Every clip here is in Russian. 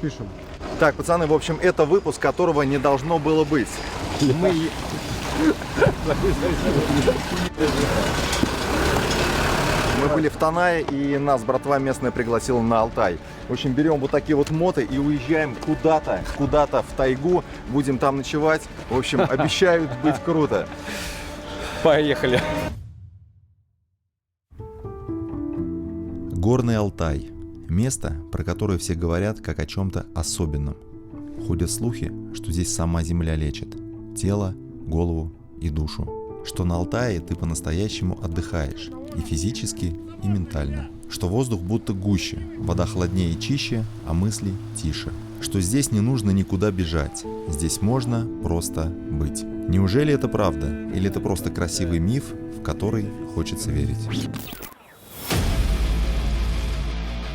Пишем. Так, пацаны, в общем, это выпуск, которого не должно было быть. Мы были в Танае, и нас братва местная пригласила на Алтай. В общем, берем вот такие вот моты и уезжаем куда-то в тайгу. Будем там ночевать. В общем, обещают быть круто. Поехали. Горный Алтай. Место, про которое все говорят как о чем-то особенном. Ходят слухи, что здесь сама земля лечит. Тело, голову и душу. Что на Алтае ты по-настоящему отдыхаешь. И физически, и ментально. Что воздух будто гуще, вода холоднее и чище, а мысли тише. Что здесь не нужно никуда бежать. Здесь можно просто быть. Неужели это правда? Или это просто красивый миф, в который хочется верить?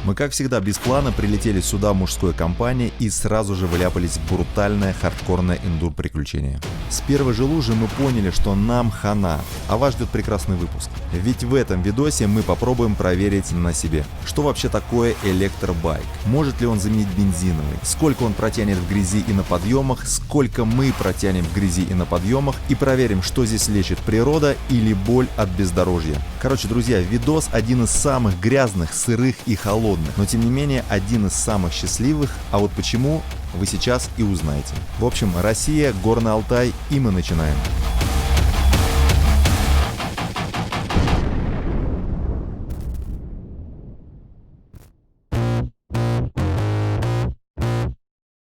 Мы, как всегда, без плана прилетели сюда мужской компанией и сразу же вляпались в брутальное хардкорное эндур-приключение. С первой же лужи мы поняли, что нам хана, а вас ждет прекрасный выпуск. Ведь в этом видосе мы попробуем проверить на себе, что вообще такое электробайк. Может ли он заменить бензиновый, сколько он протянет в грязи и на подъемах, сколько мы протянем в грязи и на подъемах, и проверим, что здесь лечит природа или боль от бездорожья. Короче, друзья, видос один из самых грязных, сырых и холодных. Но тем не менее один из самых счастливых, а вот почему, вы сейчас и узнаете. В общем, Россия, Горный Алтай, и мы начинаем.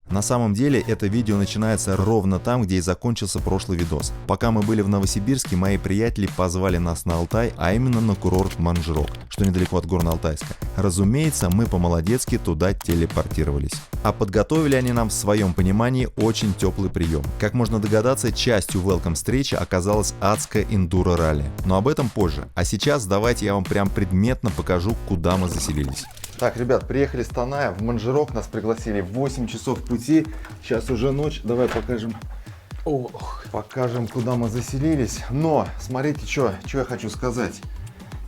На самом деле это видео начинается ровно там, где и закончился прошлый видос. Пока мы были в Новосибирске, мои приятели позвали нас на Алтай, а именно на курорт Манжрок, что недалеко от Горно-Алтайска. Разумеется, мы по-молодецки туда телепортировались. А подготовили они нам в своем понимании очень теплый прием. Как можно догадаться, частью welcome встречи оказалась адская эндуро-ралли. Но об этом позже. А сейчас давайте я вам прям предметно покажу, куда мы заселились. Так, ребят, приехали с Таная в Манжрок, нас пригласили 8 часов пути, сейчас уже ночь, давай покажем, куда мы заселились. Но, смотрите, что я хочу сказать.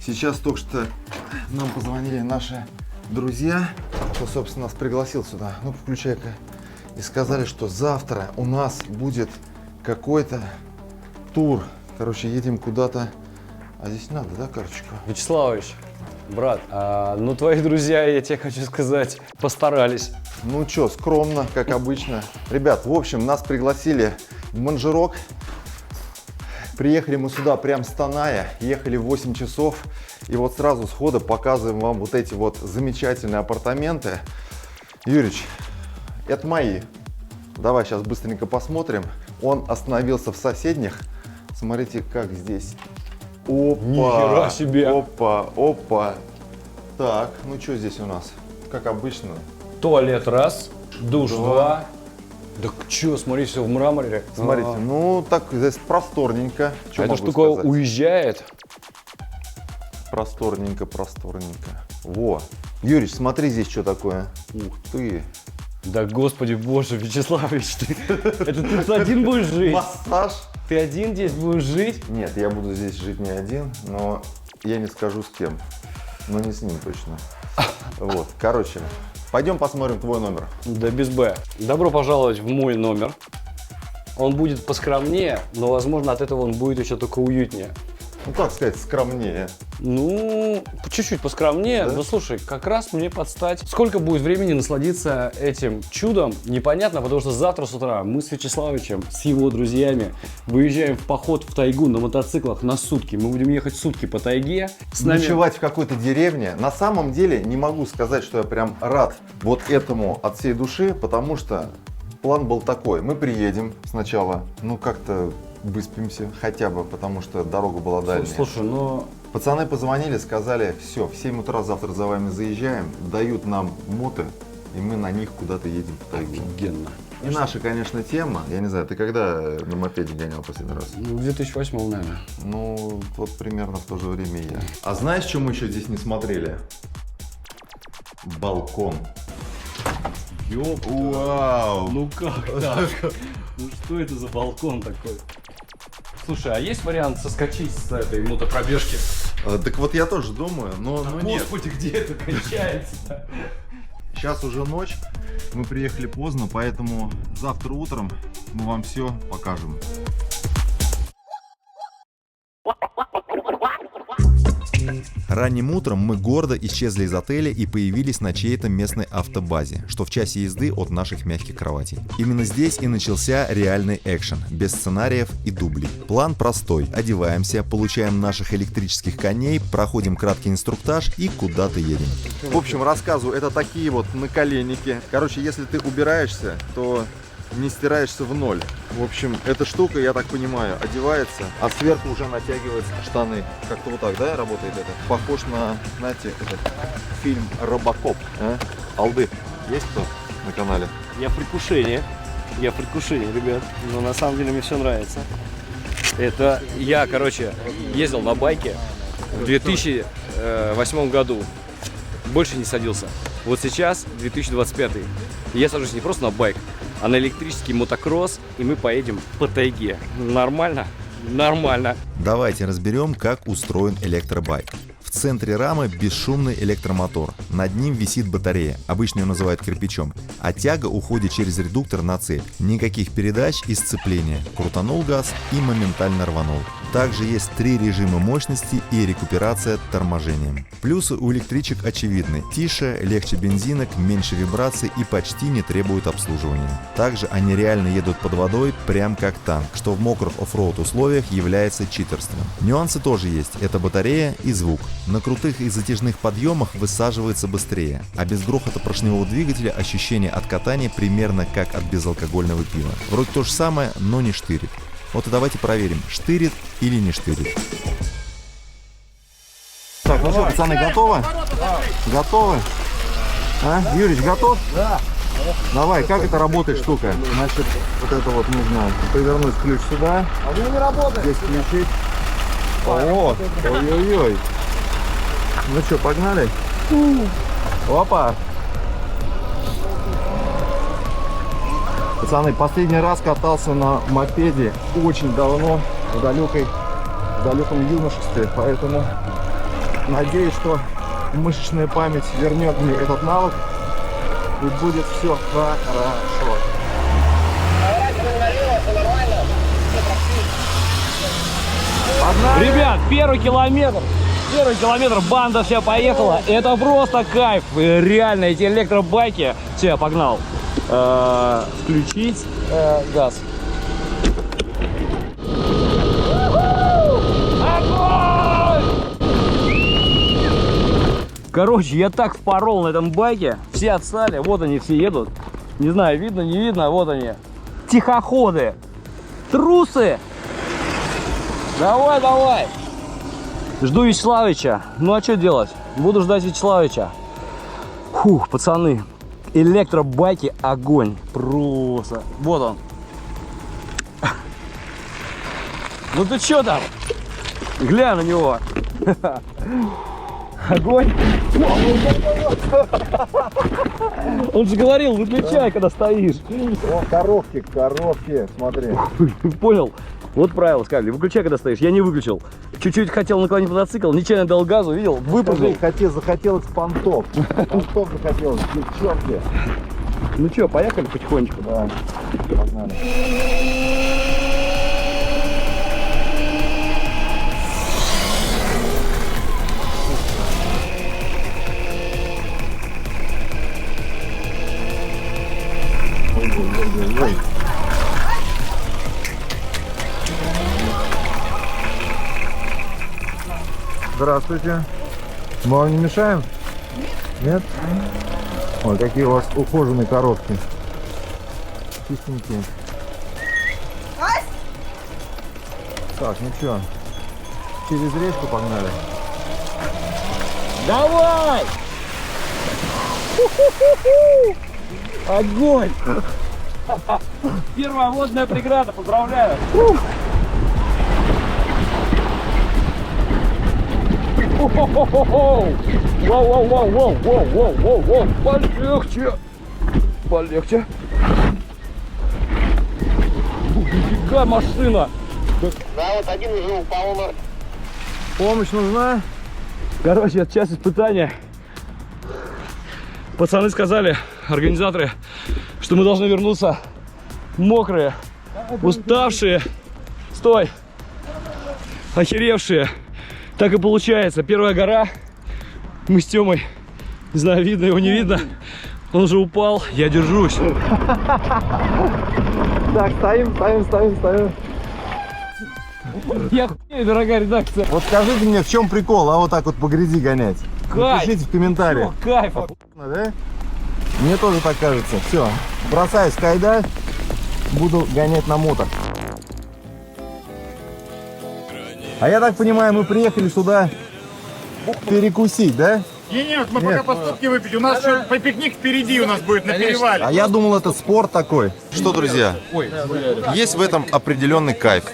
Сейчас только что нам позвонили наши друзья, кто, собственно, нас пригласил сюда, ну, включай-ка, и сказали, что завтра у нас будет какой-то тур. Короче, едем куда-то, а здесь надо, да, карточку? Вячеславович, брат, ну твои друзья, я тебе хочу сказать, постарались. Ну чё, скромно, как обычно. Ребят, в общем, нас пригласили в Манжрок. Приехали мы сюда прям с Таная, ехали 8 часов. И вот сразу сходу показываем вам вот эти вот замечательные апартаменты. Юрич, это мои. Давай сейчас быстренько посмотрим. Он остановился в соседних. Смотрите, как здесь. Опа! Нихера себе! Опа! Так, ну что здесь у нас? Как обычно. Туалет раз, душ два. Да чё, смотри, все в мраморе. Смотрите, ну так здесь просторненько. Чё эта могу штука сказать? уезжает. Просторненько. Во. Юрич, смотри здесь, что такое. Ух ты. Да господи боже, Вячеславович, это ты один будешь жить? Массаж. Ты один здесь будешь жить? Нет, я буду здесь жить не один, но я не скажу с кем. Но не с ним точно. Вот, короче, пойдем посмотрим твой номер. Да без Б. Добро пожаловать в мой номер. Он будет поскромнее, но, возможно, от этого он будет еще только уютнее. Ну, как сказать, скромнее. Ну, чуть-чуть поскромнее, Да? но слушай, как раз мне подстать. Сколько будет времени насладиться этим чудом, непонятно, потому что завтра с утра мы с Вячеславовичем, с его друзьями, выезжаем в поход в тайгу на мотоциклах на сутки. Мы будем ехать сутки по тайге. С нами... Ночевать в какой-то деревне. На самом деле не могу сказать, что я прям рад вот этому от всей души, потому что план был такой. Мы приедем сначала, ну как-то выспимся хотя бы, потому что дорога была дальняя. Слушай, ну... Пацаны позвонили, сказали, все, в 7 утра завтра за вами заезжаем, дают нам моты, и мы на них куда-то едем в тайгу. Офигенно. И наша, конечно, тема, я не знаю, ты когда на мопеде гонял последний раз? Ну, в 2008, наверное. Ну, вот примерно в то же время и я. А знаешь, что мы еще здесь не смотрели? Балкон. Ёпта. Вау! Ну как так? Ну что это за балкон такой? Слушай, а есть вариант соскочить с этой мотопробежки? Так вот я тоже думаю, но нет. Господи, где это кончается-то? Сейчас уже ночь, мы приехали поздно, поэтому завтра утром мы вам все покажем. Ранним утром мы гордо исчезли из отеля и появились на чьей-то местной автобазе, что в часе езды от наших мягких кроватей. Именно здесь и начался реальный экшен, без сценариев и дублей. План простой. Одеваемся, получаем наших электрических коней, проходим краткий инструктаж и куда-то едем. В общем, рассказываю, это такие вот наколенники. Короче, если ты убираешься, то не стираешься в ноль. В общем, эта штука, я так понимаю, одевается, а сверху уже натягиваются штаны. Как-то вот так, да, работает это? Похож на, знаете, этот фильм «Робокоп». А? Алды, есть кто на канале? Я в предвкушении, ребят. Но на самом деле мне все нравится. Это я, короче, ездил на байке в 2008 году. Больше не садился. Вот сейчас 2025. Я сажусь не просто на байк, а на электрический мотокросс, и мы поедем по тайге. Нормально? Нормально. Давайте разберем, как устроен электробайк. В центре рамы бесшумный электромотор. Над ним висит батарея, обычно ее называют кирпичом, а тяга уходит через редуктор на цепь. Никаких передач и сцепления. Крутанул газ и моментально рванул. Также есть 3 режима мощности и рекуперация торможением. Плюсы у электричек очевидны. Тише, легче бензинок, меньше вибраций и почти не требуют обслуживания. Также они реально едут под водой, прям как танк, что в мокрых оффроуд условиях является читерством. Нюансы тоже есть. Это батарея и звук. На крутых и затяжных подъемах высаживается быстрее, а без грохота поршневого двигателя ощущение от катания примерно как от безалкогольного пива. Вроде то же самое, но не штырит. Вот и давайте проверим, штырит или не штырит. Так, ну что, пацаны, готовы? Готовы? А? Юрич, готов? Да. Давай, как это работает штука? Значит, вот это вот нужно повернуть ключ сюда. А вы не работаете? Здесь включить. О, ой-ой-ой. Ну что, погнали? Опа. Пацаны, последний раз катался на мопеде очень давно, в далеком юношестве, поэтому надеюсь, что мышечная память вернет мне этот навык и будет все хорошо. Погнали. Ребят, первый километр, банда вся поехала. Это просто кайф. Реально, эти электробайки. Все, я погнал. Включить газ. Короче, я так впорол на этом байке. Все отстали, вот они все едут. Не знаю, видно, не видно, вот они. Тихоходы. Трусы. Давай, давай. Жду Вячеславича. Ну а что делать? Буду ждать Вячеславича. Фух, пацаны. Электробайки огонь. Просто. Вот он. Ну ты что там? Глянь на него. Огонь. Он же говорил, выключай, когда стоишь. О, коробки, смотри. Понял? Вот правило сказали, выключай, когда стоишь. Я не выключил. Чуть-чуть хотел наклонить мотоцикл, нечаянно дал газу, видел? Выпрыгнул. Захотелось понтов. Понтов захотелось, девчонки. Ну что, поехали потихонечку? Да, погнали. Ой. Здравствуйте. Мы вам не мешаем? Нет? Ой, какие у вас ухоженные коробки. Чистенькие. Так, ну что, через речку погнали. Давай! Огонь! Первая водная преграда, поздравляю! Воу-воу-воу-воу-воу-воу-воу-воу! Полегче! Полегче! Нифига машина! Да, вот один уже упал. Помощь нужна? Короче, это часть испытания. Пацаны сказали, организаторы, что мы должны вернуться мокрые, уставшие, стой, охеревшие. Так и получается. Первая гора. Мы с Тёмой, не знаю, видно его, не видно. Он уже упал, я держусь. Так, стоим. Я хуй, дорогая редакция. Вот скажите мне, в чем прикол, а вот так вот по грязи гонять? Кайф. Напишите в комментариях. Кайф. Да? Мне тоже так кажется. Все, бросаю скайдайв, буду гонять на мото. А я так понимаю, мы приехали сюда перекусить, да? Нет, мы пока по стопке выпить. У нас еще пикник впереди у нас будет на перевале. А я думал, это спорт такой. Что, друзья, есть в этом определенный кайф.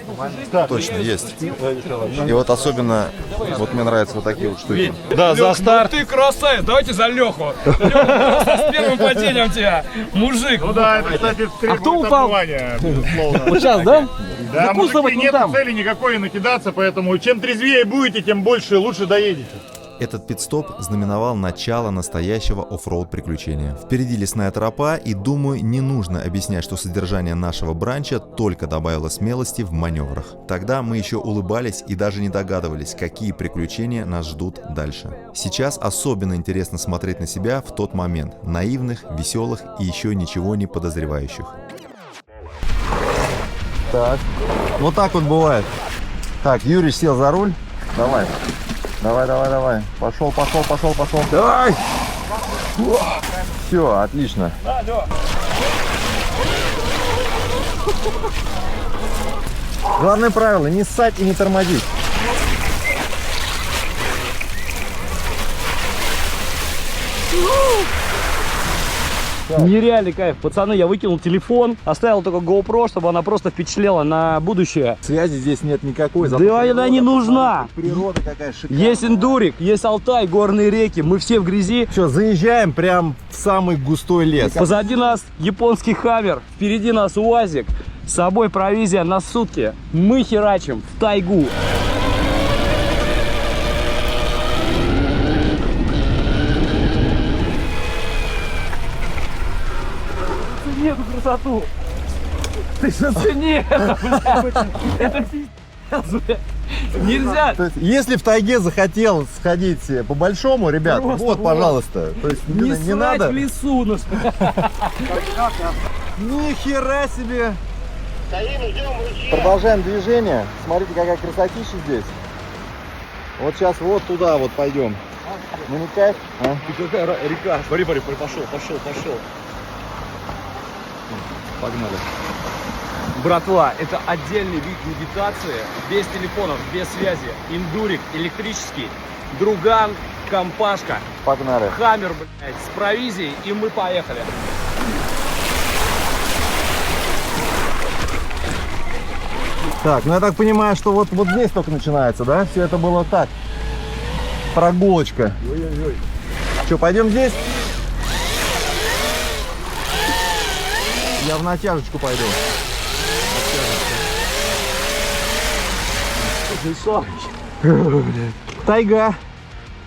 Точно, есть. И вот особенно, вот мне нравятся вот такие вот штуки. Да, за старт. Ты красавец, давайте за Леху. С первым падением тебя, мужик. Ну да, это, кстати, кто упал? безусловно. Вот сейчас, да? Да, вкусно мужики, быть нет там. цели никакой накидаться, поэтому чем трезвее будете, тем больше, лучше доедете. Этот пит-стоп знаменовал начало настоящего оффроуд приключения. Впереди лесная тропа, и думаю, не нужно объяснять, что содержание нашего бранча только добавило смелости в маневрах. Тогда мы еще улыбались и даже не догадывались, какие приключения нас ждут дальше. Сейчас особенно интересно смотреть на себя в тот момент, наивных, веселых и еще ничего не подозревающих. Так, вот так вот бывает. Так, Юрий сел за руль. Давай. Давай. Пошел. Давай! Все, отлично. Главное правило, не ссать и не тормозить. Нереальный кайф. Пацаны, я выкинул телефон, оставил только GoPro, чтобы она просто впечатлела на будущее. Связи здесь нет никакой. Да она не нужна. Природа какая шикарная. Есть Эндурик, есть Алтай, горные реки. Мы все в грязи. Все, заезжаем прям в самый густой лес. Позади нас японский Хаммер, впереди нас УАЗик. С собой провизия на сутки. Мы херачим в тайгу. Цени эту красоту. Ты же цени это, бля. Это пиздец, бля. Нельзя. То есть, если в тайге захотел сходить по большому, ребят, Просто вот, пожалуйста. То есть Не не срать надо. в лесу. Ну, Ни хера себе. Стоим, ждем ручья. Продолжаем движение. Смотрите, какая красотища здесь. Вот сейчас вот туда вот пойдем. Ну не кайф? А? какая река. Смотри, пошел. Погнали. Братва, это отдельный вид медитации, без телефонов, без связи. Индурик, электрический, друган, компашка, Погнали. Хаммер, блядь, с провизией, и мы поехали. Так, ну я так понимаю, что вот здесь только начинается, да? Все это было так. Прогулочка. Ой-ой-ой. Что, пойдем здесь? Я в натяжечку пойду. Тайга.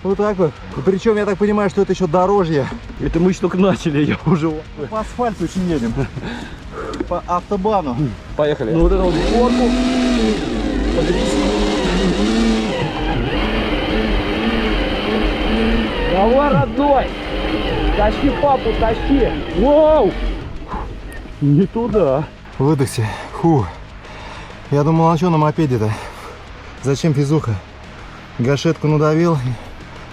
Вот так вот. И причем я так понимаю, что это еще дорожье. Это мы еще только начали, я уже... По асфальту очень едем. По автобану. Поехали. Ну вот эту вот горку. Давай, родной! Тащи папу, тащи! Воу! Не туда. Выдохся. Фу. Я думал, а что на мопеде-то? Зачем физуха? Гашетку надавил,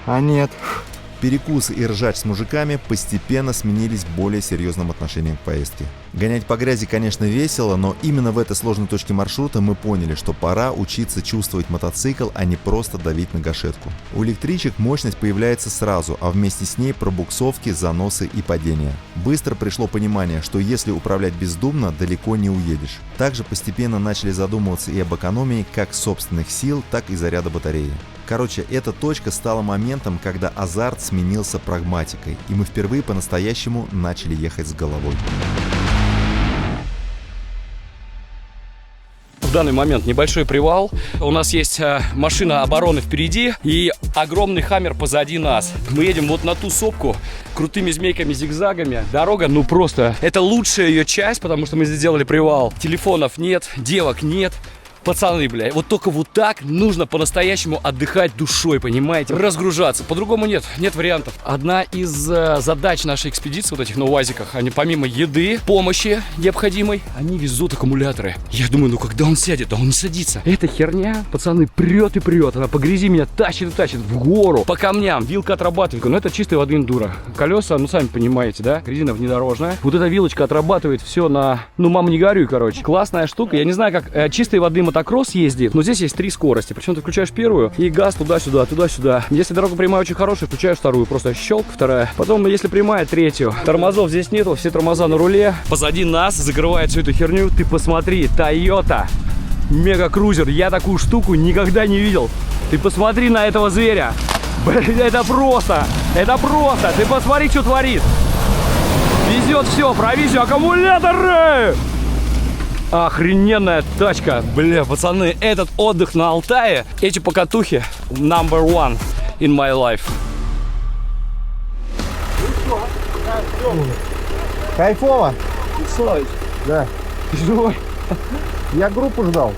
а нет. Перекусы и ржач с мужиками постепенно сменились более серьезным отношением к поездке. Гонять по грязи, конечно, весело, но именно в этой сложной точке маршрута мы поняли, что пора учиться чувствовать мотоцикл, а не просто давить на гашетку. У электричек мощность появляется сразу, а вместе с ней пробуксовки, заносы и падения. Быстро пришло понимание, что если управлять бездумно, далеко не уедешь. Также постепенно начали задумываться и об экономии как собственных сил, так и заряда батареи. Короче, эта точка стала моментом, когда азарт сменился прагматикой, и мы впервые по-настоящему начали ехать с головой. в данный момент небольшой привал. У нас есть машина обороны впереди и огромный хаммер позади нас. Мы едем вот на ту сопку крутыми змейками, зигзагами. Дорога, ну просто, это лучшая ее часть, потому что мы здесь сделали привал. Телефонов нет, девок нет. Пацаны, бля, вот только вот так нужно по-настоящему отдыхать душой, понимаете? Разгружаться. По-другому нет вариантов. Одна из задач нашей экспедиции, вот этих на УАЗиках, они помимо еды, помощи необходимой, они везут аккумуляторы. Я думаю, ну когда он сядет? Да он не садится. Эта херня, пацаны, прет и прет. Она по грязи меня тащит и тащит в гору, по камням. Вилка отрабатывает. Но это чистой воды эндуро. Колеса, ну сами понимаете, да? Резина внедорожная. Вот эта вилочка отрабатывает все на... Ну, мама, не горюй, короче. Классная штука. Я не знаю, как чистой воды мотокросс ездит, но здесь есть 3 скорости. Причем ты включаешь первую и газ туда-сюда, туда-сюда. Если дорога прямая очень хорошая, включаешь вторую, просто щелк, вторая. Потом, если прямая, третью. Тормозов здесь нету, все тормоза на руле. Позади нас закрывает всю эту херню. Ты посмотри, Toyota Мега Крузер. Я такую штуку никогда не видел. Ты посмотри на этого зверя. Блин, это просто. Ты посмотри, что творит. Везет все, провизию, аккумуляторы. Охрененная тачка. Бля, пацаны, этот отдых на Алтае, эти покатухи number one in my life. Кайфово. Да. Ты живой? Я группу ждал.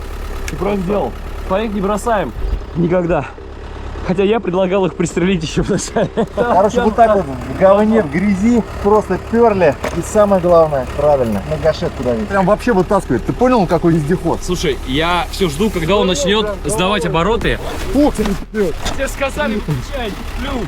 Ты правильно сделал. Своих не бросаем. Никогда. Хотя я предлагал их пристрелить еще вначале. Короче, вот так вот в говне, в грязи просто перли. И самое главное, правильно, на гашетку давить. Прям вообще вытаскивает. Ты понял, какой вездеход? Слушай, я все жду, когда он начнет сдавать обороты. Ух ты! Тебе сказали, включай, ключ.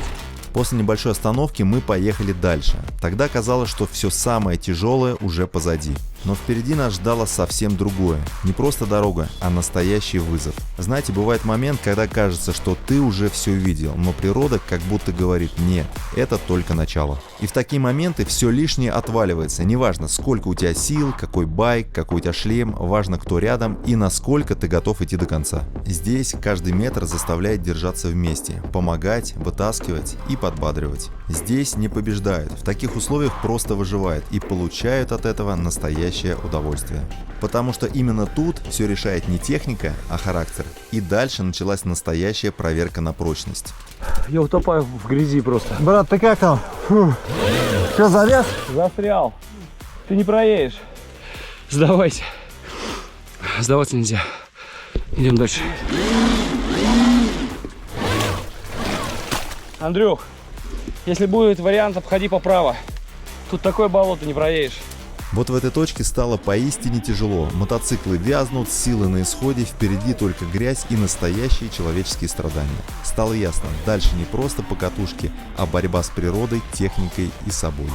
После небольшой остановки мы поехали дальше. Тогда казалось, что все самое тяжелое уже позади. Но впереди нас ждало совсем другое. Не просто дорога, а настоящий вызов. Знаете, бывает момент, когда кажется, что ты уже все видел, но природа как будто говорит: нет, это только начало. И в такие моменты все лишнее отваливается. Неважно, сколько у тебя сил, какой байк, какой у тебя шлем, важно, кто рядом и насколько ты готов идти до конца. Здесь каждый метр заставляет держаться вместе, помогать, вытаскивать и подбадривать. Здесь не побеждают, в таких условиях просто выживают и получают от этого настоящее удовольствие. Потому что именно тут все решает не техника, а характер. И дальше началась настоящая проверка на прочность. Я утопаю в грязи просто. Брат, ты как там? Что, завяз? Застрял. Ты не проедешь. Сдавайся. Сдаваться нельзя. Идем дальше. Андрюх, если будет вариант, обходи поправо. Тут такое болото, не проедешь. Вот в этой точке стало поистине тяжело. Мотоциклы вязнут, силы на исходе, впереди только грязь и настоящие человеческие страдания. Стало ясно, дальше не просто покатушки, а борьба с природой, техникой и собой.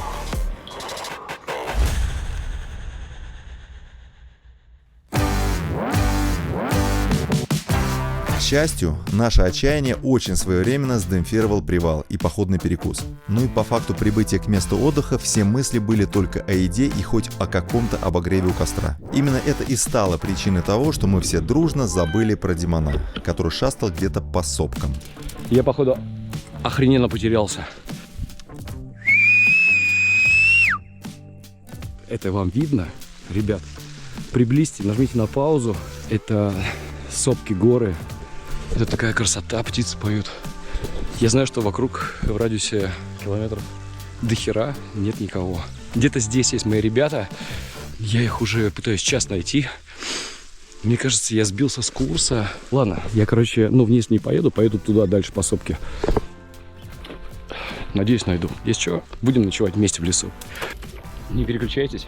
К счастью, наше отчаяние очень своевременно сдемпфировал привал и походный перекус. Ну и по факту прибытия к месту отдыха все мысли были только о еде и хоть о каком-то обогреве у костра. Именно это и стало причиной того, что мы все дружно забыли про Димона, который шастал где-то по сопкам. Я, походу, охрененно потерялся. Это вам видно? Ребят, приблизьте, нажмите на паузу. Это сопки, горы. Это такая красота, птицы поют. Я знаю, что вокруг в радиусе километров до хера нет никого. Где-то здесь есть мои ребята. Я их уже пытаюсь час найти. Мне кажется, я сбился с курса. Ладно, я, вниз не поеду, поеду туда дальше по сопке. Надеюсь, найду. Если что, будем ночевать вместе в лесу. Не переключайтесь.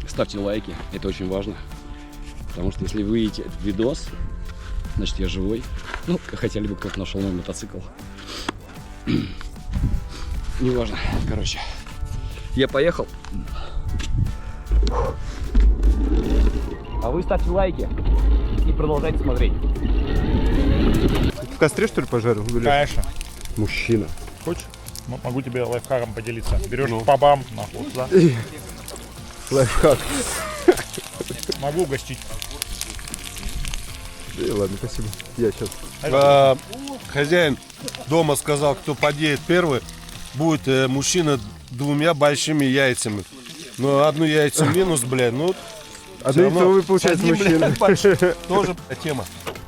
Ставьте лайки, это очень важно. Потому что если вы видите этот видос, значит, я живой. Ну, хотя бы как нашел мой мотоцикл. Неважно. Короче, я поехал. А вы ставьте лайки и продолжайте смотреть. В костре, что ли, пожарил? Конечно. Мужчина. Хочешь? Могу тебе лайфхаком поделиться. Берешь по бам, нахуй, да? Лайфхак. Могу угостить. Ладно, спасибо. Я сейчас. Хозяин дома сказал, кто подъедет первый, будет мужчина 2 большими яйцами. Ну, одно яйцо минус, блядь, ну, А вы, получается, мужчина. Тоже тема.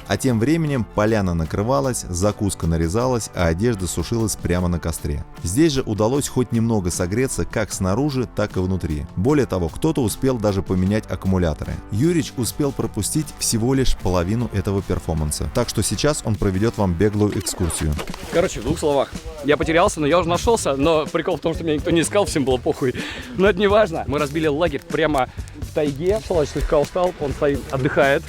А тем временем поляна накрывалась, закуска нарезалась, а одежда сушилась прямо на костре. Здесь же удалось хоть немного согреться как снаружи, так и внутри. Более того, кто-то успел даже поменять аккумуляторы. Юрич успел пропустить всего лишь половину этого перформанса. Так что сейчас он проведет вам беглую экскурсию. Короче, в 2 словах. Я потерялся, но я уже нашелся. Но прикол в том, что меня никто не искал, всем было похуй. Но это не важно. Мы разбили лагерь прямо в тайге. Салач слегка устал, он стоит, отдыхает.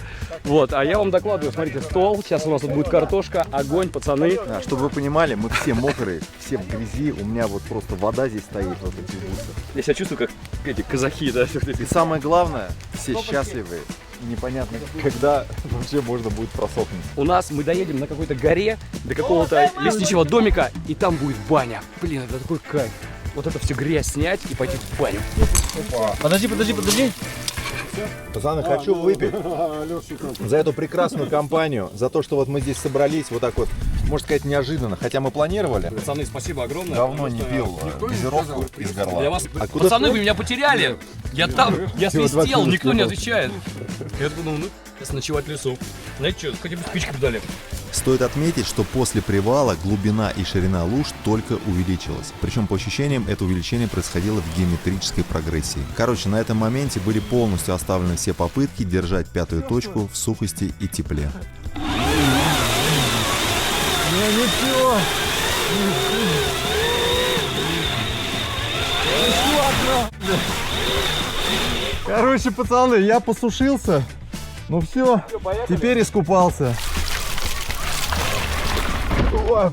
Вот, а я вам докладываю, смотрите, стол. Сейчас у нас тут будет картошка, огонь, пацаны. Да, чтобы вы понимали, мы все мокрые, все в грязи. У меня вот просто вода здесь стоит в этом пивусе. Я себя чувствую как эти казахи, да? И самое главное, все счастливые. Непонятно, когда вообще можно будет просохнуть. У нас мы доедем на какой-то горе до какого-то лесничего домика, и там будет баня. Блин, это такой кайф. Вот это все грязь снять и пойти в баню. Подожди. Пацаны, хочу выпить за эту прекрасную компанию, за то, что вот мы здесь собрались вот так вот, можно сказать, неожиданно, хотя мы планировали. Пацаны, спасибо огромное. Давно не пил газировку из горла. Я вас... А куда Пацаны, вы меня потеряли. Я там, я свистел, никто не отвечает. Я подумал, ну, сейчас ночевать в лесу. Знаете что, хотя бы спички дали. Стоит отметить, что после привала глубина и ширина луж только увеличилась. Причем, по ощущениям, это увеличение происходило в геометрической прогрессии. Короче, на этом моменте были полностью оставлены все попытки держать пятую точку в сухости и тепле. Короче, пацаны, я посушился. Ну все, теперь искупался. О,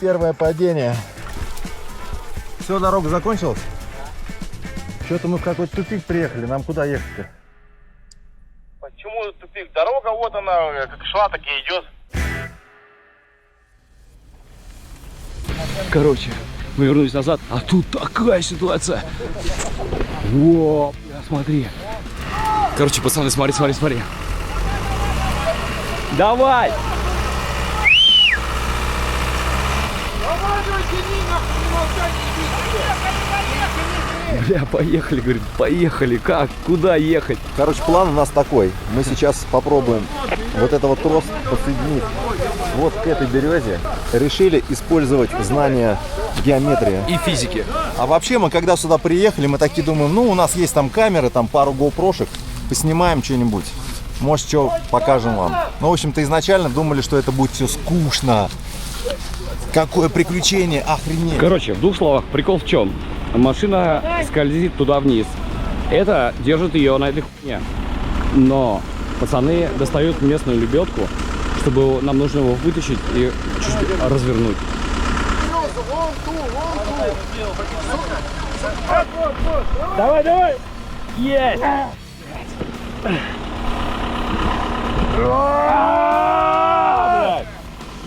первое падение. Все, дорога закончилась? Что-то мы в какой-то тупик приехали. Нам куда ехать-то? Почему тупик? Дорога вот она, как шла, так и идет. Короче, мы вернулись назад, а тут такая ситуация. Во, смотри. Короче, пацаны, смотри. Давай! Бля, поехали, говорит, поехали. Как? Куда ехать? Короче, план у нас такой. Мы сейчас попробуем вот этот вот трос подсоединить вот к этой березе. Решили использовать знания геометрии И физики. А вообще мы когда сюда приехали, мы такие думаем, ну у нас есть там камеры, там пару GoPro-шек, поснимаем что-нибудь. Может, что покажем вам. Ну, в общем-то, изначально думали, что это будет все скучно. Какое приключение, охренеть. Короче, в 2 словах, прикол в чем? Машина скользит туда вниз. Это держит ее на этой хуйне. Но пацаны достают местную лебедку, чтобы нам нужно его вытащить и чуть-чуть развернуть. Давай! Есть!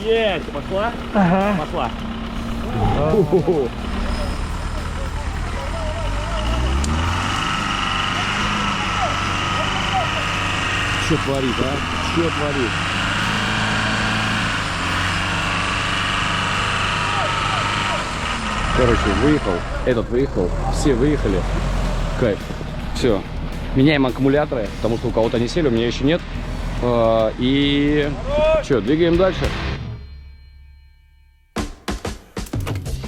Есть! Пошла? Ага. Пошла. Что творит, а? Что творит? Короче, выехал. Этот выехал. Все выехали. Кайф. Все. Меняем аккумуляторы, потому что у кого-то не сели, у меня еще нет. И что, двигаем дальше.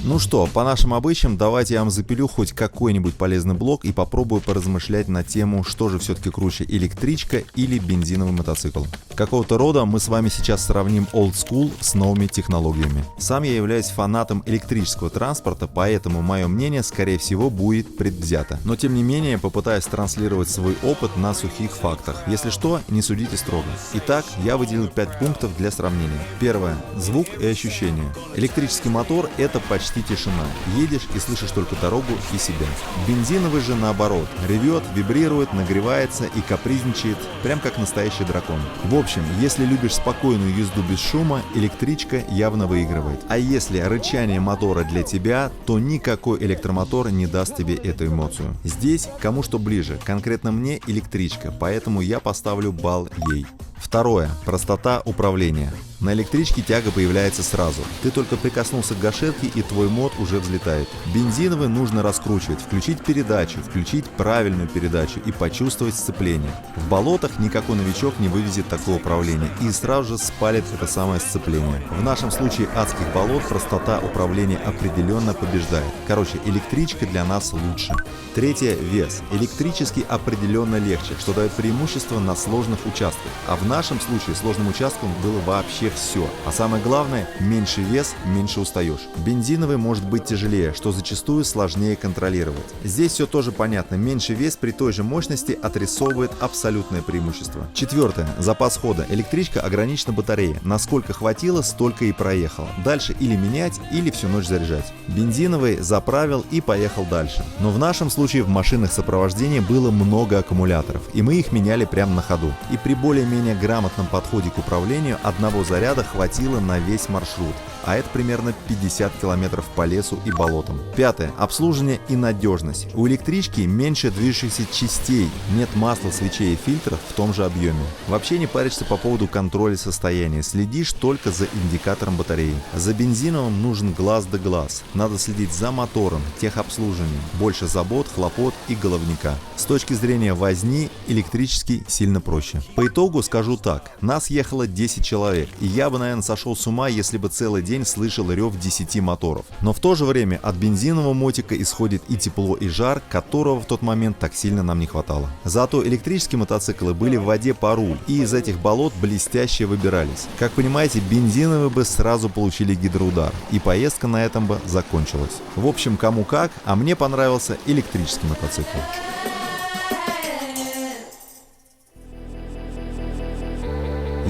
Ну что, по нашим обычаям, давайте я вам запилю хоть какой-нибудь полезный блог и попробую поразмышлять на тему, что же все-таки круче, электричка или бензиновый мотоцикл. Какого-то рода мы с вами сейчас сравним old school с новыми технологиями. Сам я являюсь фанатом электрического транспорта, поэтому мое мнение, скорее всего, будет предвзято. Но тем не менее, попытаюсь транслировать свой опыт на сухих фактах. Если что, не судите строго. Итак, я выделил 5 пунктов для сравнения. Первое. Звук и ощущения. Электрический мотор — это почти тишина. Едешь и слышишь только дорогу и себя. Бензиновый же наоборот. Ревет, вибрирует, нагревается и капризничает, прям как настоящий дракон. В общем, если любишь спокойную езду без шума, электричка явно выигрывает. А если рычание мотора для тебя, то никакой электромотор не даст тебе эту эмоцию. Здесь кому что ближе. Конкретно мне электричка, поэтому я поставлю балл ей. Второе. Простота управления. На электричке тяга появляется сразу. Ты только прикоснулся к гашетке, и твой мод уже взлетает. Бензиновый нужно раскручивать, включить передачу, включить правильную передачу и почувствовать сцепление. В болотах никакой новичок не вывезет такое управление и сразу же спалит это самое сцепление. В нашем случае адских болот простота управления определенно побеждает. Короче, электричка для нас лучше. Третье – вес. Электрический определенно легче, что дает преимущество на сложных участках. А в нашем случае сложным участком было вообще все. А самое главное – меньше вес, меньше устаешь. Бензиновый может быть тяжелее, что зачастую сложнее контролировать. Здесь все тоже понятно. Меньше вес при той же мощности отрисовывает абсолютное преимущество. Четвертое – запас хода. Электричка ограничена батареей. Насколько хватило, столько и проехала. Дальше или менять, или всю ночь заряжать. Бензиновый заправил и поехал дальше. Но в нашем случае в машинах сопровождения было много аккумуляторов, и мы их меняли прямо на ходу. И при более-менее грамотном подходе к управлению одного заряда хватило на весь маршрут, а это примерно 50 километров по лесу и болотам. Пятое. Обслуживание и надежность. У электрички меньше движущихся частей, нет масла, свечей и фильтров в том же объеме. Вообще не паришься по поводу контроля состояния, следишь только за индикатором батареи. За бензиновым нужен глаз да глаз. Надо следить за мотором, техобслуживанием, больше забот, хлопот и головника. С точки зрения возни, электрический сильно проще. По итогу скажу так, нас ехало 10 человек, и я бы, наверное, сошел с ума, если бы целый день слышал рев 10 моторов. Но в то же время от бензинового мотика исходит и тепло, и жар, которого в тот момент так сильно нам не хватало. Зато электрические мотоциклы были в воде по руль, и из этих болот блестяще выбирались. Как понимаете, бензиновые бы сразу получили гидроудар, и поездка на этом бы закончилась. В общем, кому как, а мне понравился электрический мотоцикл.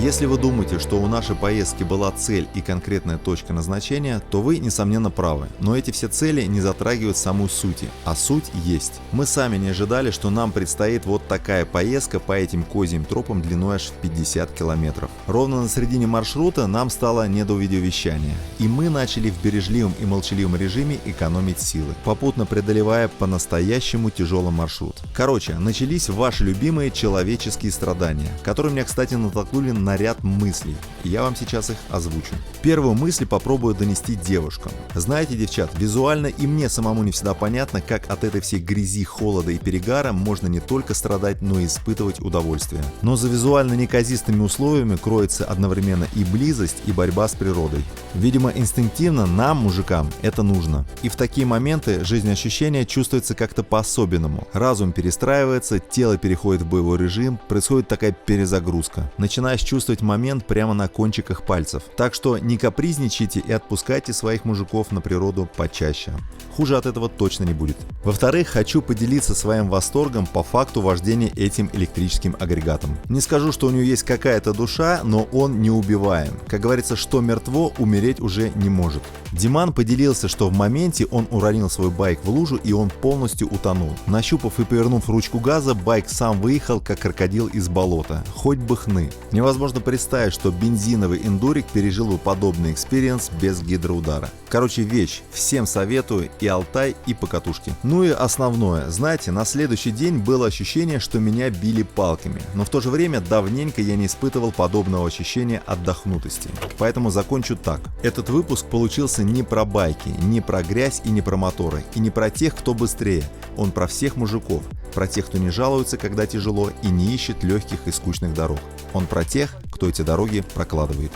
Если вы думаете, что у нашей поездки была цель и конкретная точка назначения, то вы, несомненно, правы. Но эти все цели не затрагивают саму суть, а суть есть. Мы сами не ожидали, что нам предстоит вот такая поездка по этим козьим тропам длиной аж в 50 километров. Ровно на середине маршрута нам стало не до видеовещания. И мы начали в бережливом и молчаливом режиме экономить силы, попутно преодолевая по-настоящему тяжелый маршрут. Короче, начались ваши любимые человеческие страдания, которые меня, кстати, натолкнули на ряд мыслей, и я вам сейчас их озвучу. Первую мысль попробую донести девушкам. Знаете, девчат, визуально и мне самому не всегда понятно, как от этой всей грязи, холода и перегара можно не только страдать, но и испытывать удовольствие. Но за визуально неказистыми условиями кроется одновременно и близость, и борьба с природой. Видимо, инстинктивно нам, мужикам, это нужно. И в такие моменты жизнеощущение чувствуется как-то по-особенному. Разум перестраивается, тело переходит в боевой режим, происходит такая перезагрузка. Начинаешь чувствовать момент прямо на кончиках пальцев. Так что не капризничайте и отпускайте своих мужиков на природу почаще. Хуже от этого точно не будет. Во-вторых, хочу поделиться своим восторгом по факту вождения этим электрическим агрегатом. Не скажу, что у него есть какая-то душа, но он неубиваем. Как говорится, что мертво, умереть уже не может. Диман поделился, что в моменте он уронил свой байк в лужу, и он полностью утонул. Нащупав и повернув ручку газа, байк сам выехал, как крокодил из болота. Хоть бы хны. Невозможно представить, что бензиновый эндурик пережил бы подобный экспириенс без гидроудара. Короче, вещь. Всем советую и Алтай, и покатушки. Ну и основное. Знаете, на следующий день было ощущение, что меня били палками. Но в то же время давненько я не испытывал подобного ощущения отдохнутости. Поэтому закончу так. Этот выпуск получился не про байки, не про грязь и не про моторы. И не про тех, кто быстрее. Он про всех мужиков. Про тех, кто не жалуется, когда тяжело, и не ищет легких и скучных дорог. Он про тех, кто эти дороги прокладывает.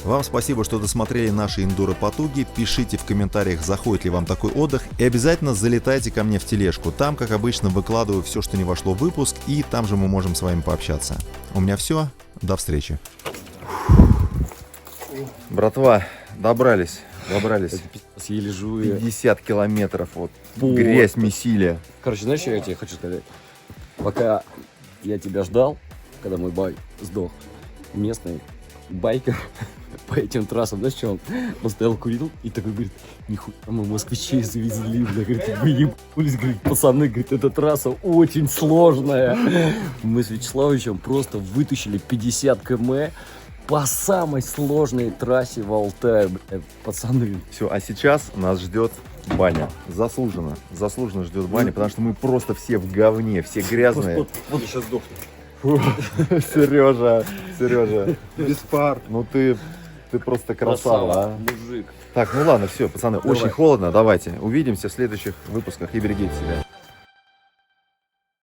Вам спасибо, что досмотрели наши эндуро-потуги. Пишите в комментариях, заходит ли вам такой отдых. И обязательно залетайте ко мне в тележку. Там, как обычно, выкладываю все, что не вошло в выпуск. И там же мы можем с вами пообщаться. У меня все. До встречи. Братва, добрались. Еле живые. 50 километров. Вот. Вот. Грязь месили. Короче, знаешь, что я тебе хочу сказать? Пока я тебя ждал, когда мой байк сдох, местный байкер по этим трассам, знаешь, что он стоял, курил и такой говорит: нихуя, мы москвичей завезли, бля, говорит, вы ебались, говорит, пацаны, говорит, эта трасса очень сложная. Мы с Вячеславовичем просто вытащили 50 км по самой сложной трассе в Алтае, бля, пацаны. Все, а сейчас нас ждет баня. Заслуженно ждет баня, потому что мы просто все в говне, все грязные. Вот сейчас сдохну. Сережа, Без пар. ну ты Ты просто красава, а. мужик. Так, ну ладно, все, пацаны, очень холодно. Давайте увидимся в следующих выпусках и берегите себя.